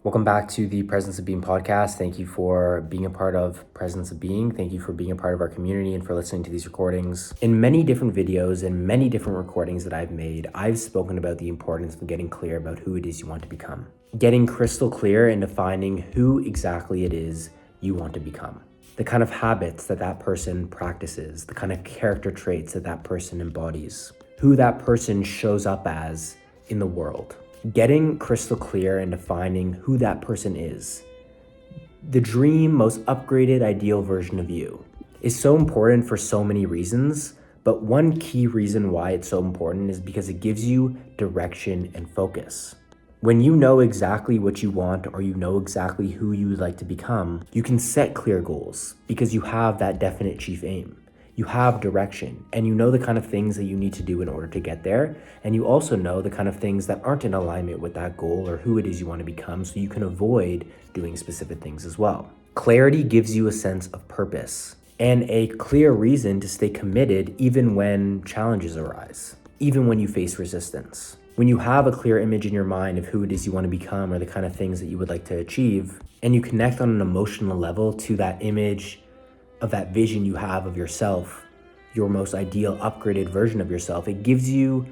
Welcome back to the Presence of Being podcast. Thank you for being a part of Presence of Being. Thank you for being a part of our community and for listening to these recordings. In many different videos and many different recordings that I've made, I've spoken about the importance of getting clear about who it is you want to become. Getting crystal clear and defining who exactly it is you want to become. The kind of habits that that person practices, the kind of character traits that that person embodies, who that person shows up as in the world. Getting crystal clear and defining who that person is, the dream, most upgraded, ideal version of you, is so important for so many reasons. But one key reason why it's so important is because it gives you direction and focus. When you know exactly what you want, or you know exactly who you would like to become, you can set clear goals because you have that definite chief aim. You have direction, and you know the kind of things that you need to do in order to get there. And you also know the kind of things that aren't in alignment with that goal or who it is you want to become, so you can avoid doing specific things as well. Clarity gives you a sense of purpose and a clear reason to stay committed even when challenges arise, even when you face resistance. When you have a clear image in your mind of who it is you want to become or the kind of things that you would like to achieve, and you connect on an emotional level to that image of that vision you have of yourself, your most ideal upgraded version of yourself, it gives you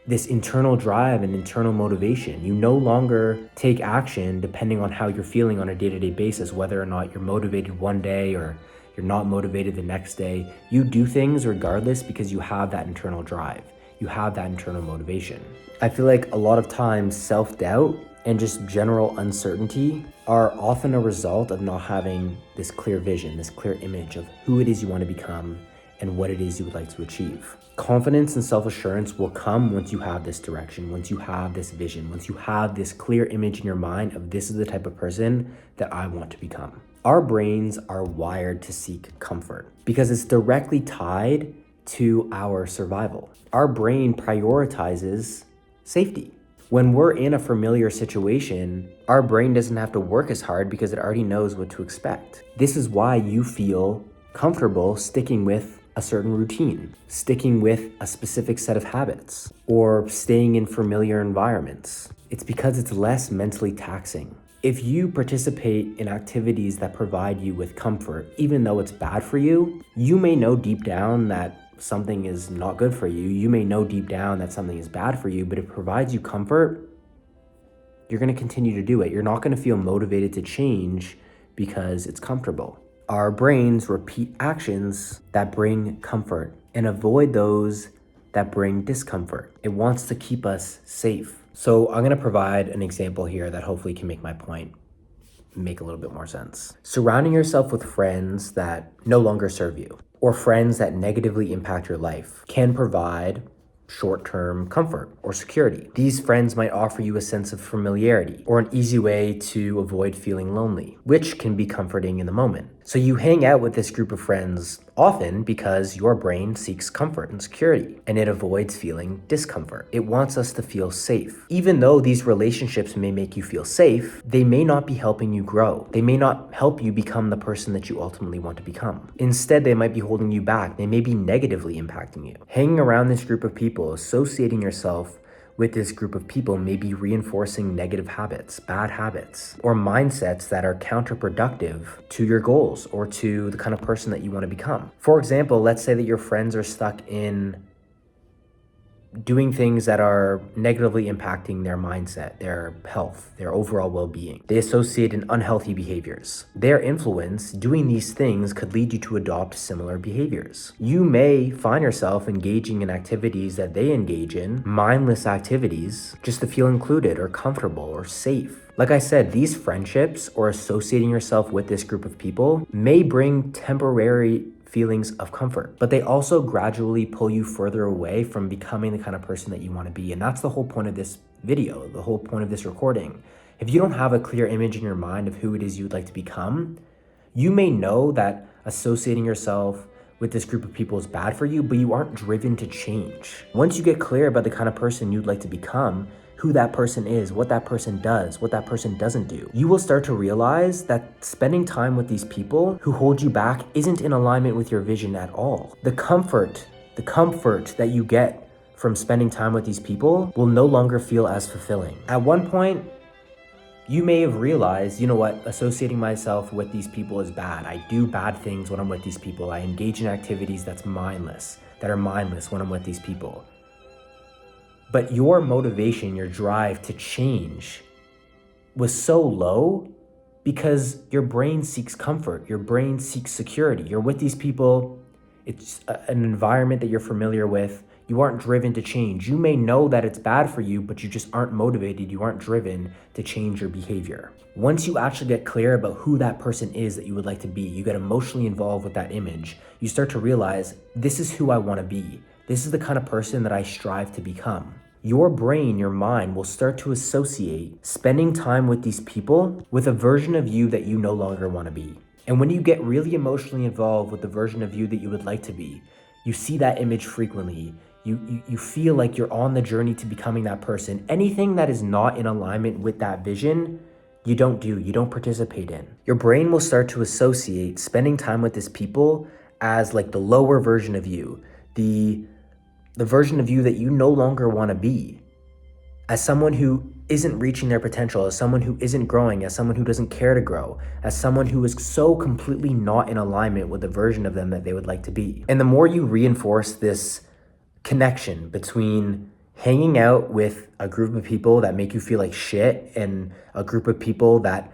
this internal drive and internal motivation. You no longer take action depending on how you're feeling on a day-to-day basis, whether or not you're motivated one day or you're not motivated the next day. You do things regardless because you have that internal drive. You have that internal motivation. I feel like a lot of times self-doubt and just general uncertainty are often a result of not having this clear vision, this clear image of who it is you want to become and what it is you would like to achieve. Confidence and self-assurance will come once you have this direction, once you have this vision, once you have this clear image in your mind of this is the type of person that I want to become. Our brains are wired to seek comfort because it's directly tied to our survival. Our brain prioritizes safety. When we're in a familiar situation, our brain doesn't have to work as hard because it already knows what to expect. This is why you feel comfortable sticking with a certain routine, sticking with a specific set of habits, or staying in familiar environments. It's because it's less mentally taxing. If you participate in activities that provide you with comfort, even though it's bad for you, you may know deep down that something is not good for you. You may know deep down that something is bad for you, but if it provides you comfort, you're going to continue to do it. You're not going to feel motivated to change because it's comfortable. Our brains repeat actions that bring comfort and avoid those that bring discomfort. It wants to keep us safe. So I'm going to provide an example here that hopefully can make my point make a little bit more sense. Surrounding yourself with friends that no longer serve you, or friends that negatively impact your life, can provide short-term comfort or security. These friends might offer you a sense of familiarity or an easy way to avoid feeling lonely, which can be comforting in the moment. So you hang out with this group of friends often because your brain seeks comfort and security, and it avoids feeling discomfort. It wants us to feel safe. Even though these relationships may make you feel safe, they may not be helping you grow. They may not help you become the person that you ultimately want to become. Instead, they might be holding you back. They may be negatively impacting you. Hanging around this group of people, associating yourself with this group of people may be reinforcing negative habits, bad habits, or mindsets that are counterproductive to your goals or to the kind of person that you want to become. For example, let's say that your friends are stuck in doing things that are negatively impacting their mindset, their health, their overall well-being. They associate in unhealthy behaviors. Their influence doing these things could lead you to adopt similar behaviors. You may find yourself engaging in activities that they engage in, mindless activities, just to feel included or comfortable or safe. Like I said, these friendships or associating yourself with this group of people may bring temporary feelings of comfort, but they also gradually pull you further away from becoming the kind of person that you want to be. And that's the whole point of this video, the whole point of this recording. If you don't have a clear image in your mind of who it is you'd like to become, you may know that associating yourself with this group of people is bad for you, but you aren't driven to change. Once you get clear about the kind of person you'd like to become, who that person is, what that person does, what that person doesn't do, you will start to realize that spending time with these people who hold you back isn't in alignment with your vision at all. The comfort that you get from spending time with these people will no longer feel as fulfilling. At one point, You may have realized, you know what, associating myself with these people is bad. I do bad things when I'm with these people. I engage in activities that are mindless when I'm with these people. But your motivation, your drive to change was so low because your brain seeks comfort. Your brain seeks security. You're with these people. It's an environment that you're familiar with. You aren't driven to change. You may know that it's bad for you, but you just aren't motivated. You aren't driven to change your behavior. Once you actually get clear about who that person is that you would like to be, you get emotionally involved with that image, you start to realize, this is who I want to be. This is the kind of person that I strive to become. Your brain, your mind will start to associate spending time with these people with a version of you that you no longer want to be. And when you get really emotionally involved with the version of you that you would like to be, you see that image frequently. You feel like you're on the journey to becoming that person. Anything that is not in alignment with that vision, you don't participate in. Your brain will start to associate spending time with these people as like the lower version of you, the version of you that you no longer want to be, as someone who isn't reaching their potential, as someone who isn't growing, as someone who doesn't care to grow, as someone who is so completely not in alignment with the version of them that they would like to be. And the more you reinforce this connection between hanging out with a group of people that make you feel like shit and a group of people that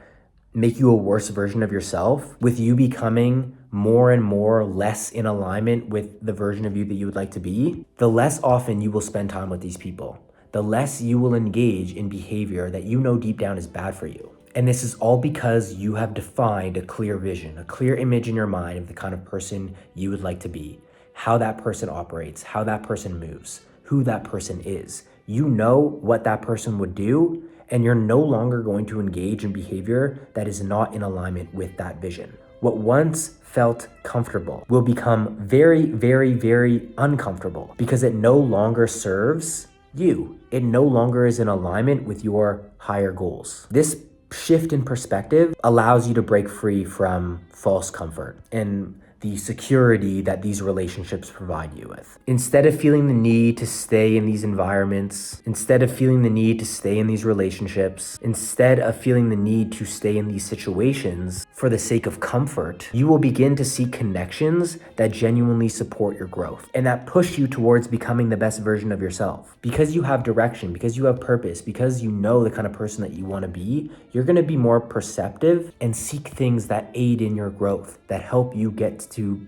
make you a worse version of yourself, with you becoming more and more less in alignment with the version of you that you would like to be, the less often you will spend time with these people, the less you will engage in behavior that you know deep down is bad for you. And this is all because you have defined a clear vision, a clear image in your mind of the kind of person you would like to be, how that person operates, how that person moves, who that person is. You know what that person would do, and you're no longer going to engage in behavior that is not in alignment with that vision. What once felt comfortable will become very, very, very uncomfortable because it no longer serves you. It no longer is in alignment with your higher goals. This shift in perspective allows you to break free from false comfort and the security that these relationships provide you with. Instead of feeling the need to stay in these environments, instead of feeling the need to stay in these relationships, instead of feeling the need to stay in these situations for the sake of comfort, you will begin to seek connections that genuinely support your growth and that push you towards becoming the best version of yourself. Because you have direction, because you have purpose, because you know the kind of person that you want to be, you're going to be more perceptive and seek things that aid in your growth, that help you get to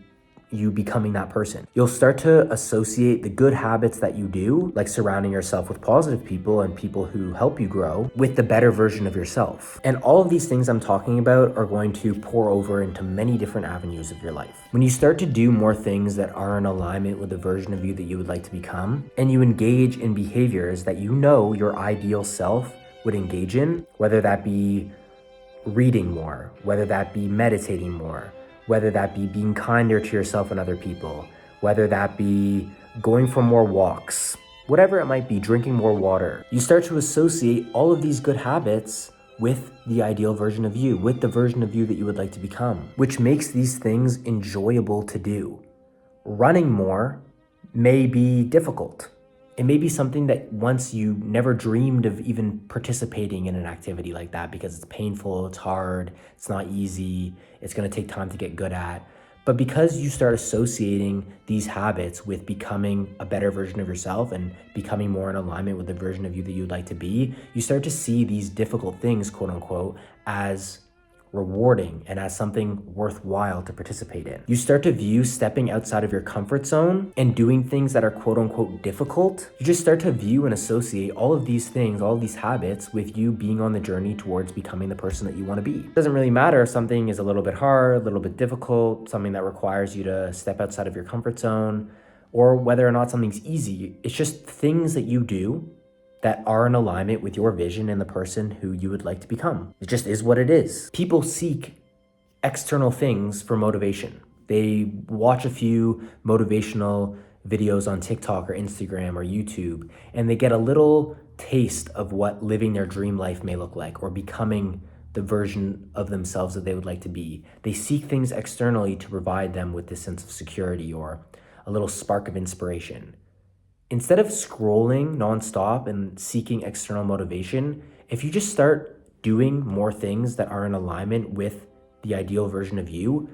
you becoming that person. You'll start to associate the good habits that you do, like surrounding yourself with positive people and people who help you grow, with the better version of yourself. And all of these things I'm talking about are going to pour over into many different avenues of your life. When you start to do more things that are in alignment with the version of you that you would like to become, and you engage in behaviors that you know your ideal self would engage in, whether that be reading more, whether that be meditating more, whether that be being kinder to yourself and other people, whether that be going for more walks, whatever it might be, drinking more water. You start to associate all of these good habits with the ideal version of you, with the version of you that you would like to become, which makes these things enjoyable to do. Running more may be difficult. It may be something that once you never dreamed of even participating in an activity like that because it's painful, it's hard, it's not easy, it's going to take time to get good at. But because you start associating these habits with becoming a better version of yourself and becoming more in alignment with the version of you that you'd like to be, you start to see these difficult things, quote unquote, as rewarding and as something worthwhile to participate in. You start to view stepping outside of your comfort zone and doing things that are quote unquote difficult. You just start to view and associate all of these things, all of these habits with you being on the journey towards becoming the person that you want to be. It doesn't really matter if something is a little bit hard, a little bit difficult, something that requires you to step outside of your comfort zone, or whether or not something's easy. It's just things that you do that are in alignment with your vision and the person who you would like to become. It just is what it is. People seek external things for motivation. They watch a few motivational videos on TikTok or Instagram or YouTube, and they get a little taste of what living their dream life may look like or becoming the version of themselves that they would like to be. They seek things externally to provide them with this sense of security or a little spark of inspiration. Instead of scrolling nonstop and seeking external motivation, if you just start doing more things that are in alignment with the ideal version of you,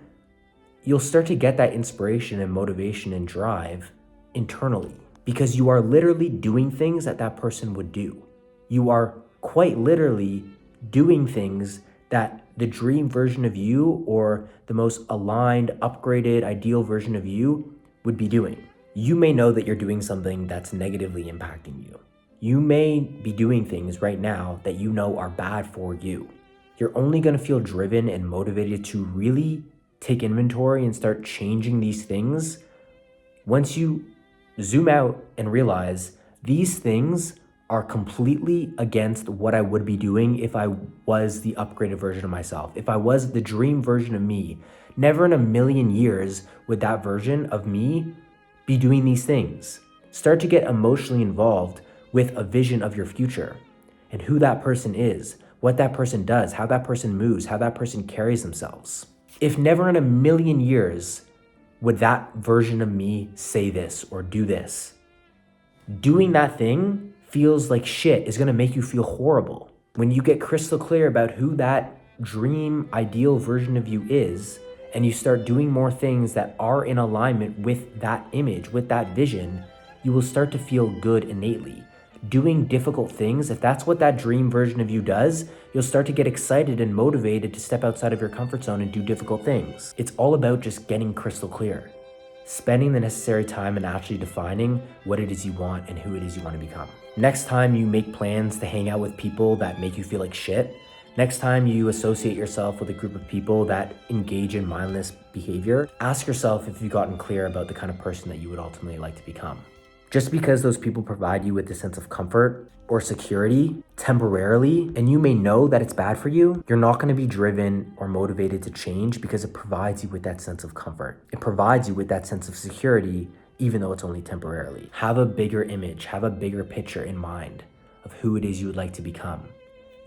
you'll start to get that inspiration and motivation and drive internally, because you are literally doing things that that person would do. You are quite literally doing things that the dream version of you or the most aligned, upgraded, ideal version of you would be doing. You may know that you're doing something that's negatively impacting you. You may be doing things right now that you know are bad for you. You're only going to feel driven and motivated to really take inventory and start changing these things once you zoom out and realize these things are completely against what I would be doing if I was the upgraded version of myself. If I was the dream version of me, never in a million years would that version of me be doing these things. Start to get emotionally involved with a vision of your future and who that person is, what that person does, how that person moves, how that person carries themselves. If never in a million years would that version of me say this or do this, doing that thing feels like shit is gonna make you feel horrible. When you get crystal clear about who that dream ideal version of you is, and you start doing more things that are in alignment with that image, with that vision, you will start to feel good innately. Doing difficult things, if that's what that dream version of you does, you'll start to get excited and motivated to step outside of your comfort zone and do difficult things. It's all about just getting crystal clear, spending the necessary time and actually defining what it is you want and who it is you want to become. Next time you make plans to hang out with people that make you feel like shit, next time you associate yourself with a group of people that engage in mindless behavior, ask yourself if you've gotten clear about the kind of person that you would ultimately like to become. Just because those people provide you with a sense of comfort or security temporarily, and you may know that it's bad for you, you're not going to be driven or motivated to change because it provides you with that sense of comfort. It provides you with that sense of security, even though it's only temporarily. Have a bigger image, have a bigger picture in mind of who it is you would like to become.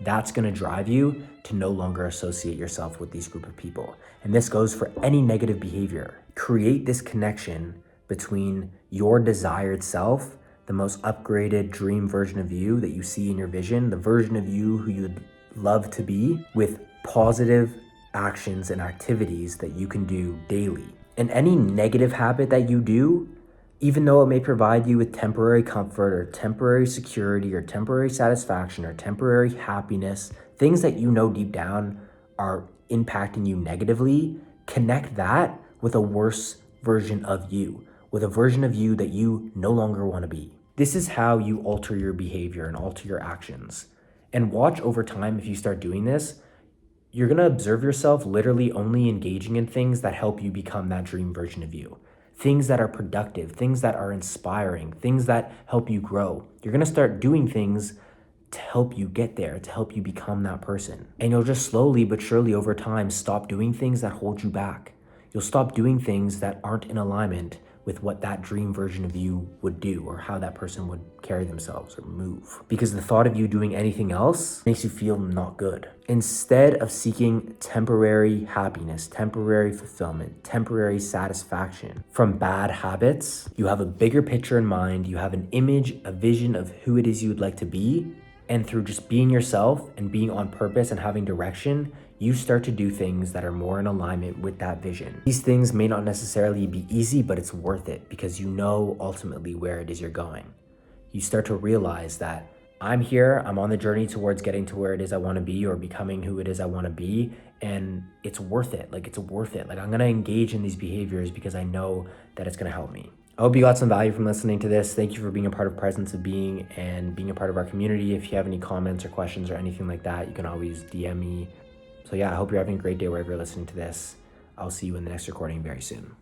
That's going to drive you to no longer associate yourself with these group of people. And this goes for any negative behavior. Create this connection between your desired self, the most upgraded dream version of you that you see in your vision, the version of you who you'd love to be, with positive actions and activities that you can do daily. And any negative habit that you do, even though it may provide you with temporary comfort or temporary security or temporary satisfaction or temporary happiness, things that you know deep down are impacting you negatively, connect that with a worse version of you, with a version of you that you no longer want to be. This is how you alter your behavior and alter your actions. And watch over time, if you start doing this, you're going to observe yourself literally only engaging in things that help you become that dream version of you. Things that are productive, things that are inspiring, things that help you grow. You're going to start doing things to help you get there, to help you become that person. And you'll just slowly but surely over time stop doing things that hold you back. You'll stop doing things that aren't in alignment with what that dream version of you would do or how that person would carry themselves or move. Because the thought of you doing anything else makes you feel not good. Instead of seeking temporary happiness, temporary fulfillment, temporary satisfaction from bad habits, you have a bigger picture in mind, you have an image, a vision of who it is you would like to be, and through just being yourself and being on purpose and having direction, you start to do things that are more in alignment with that vision. These things may not necessarily be easy, but it's worth it because you know ultimately where it is you're going. You start to realize that I'm here, I'm on the journey towards getting to where it is I want to be or becoming who it is I want to be, and it's worth it. Like, it's worth it. Like, I'm going to engage in these behaviors because I know that it's going to help me. I hope you got some value from listening to this. Thank you for being a part of Presence of Being and being a part of our community. If you have any comments or questions or anything like that, you can always DM me. So yeah, I hope you're having a great day wherever you're listening to this. I'll see you in the next recording very soon.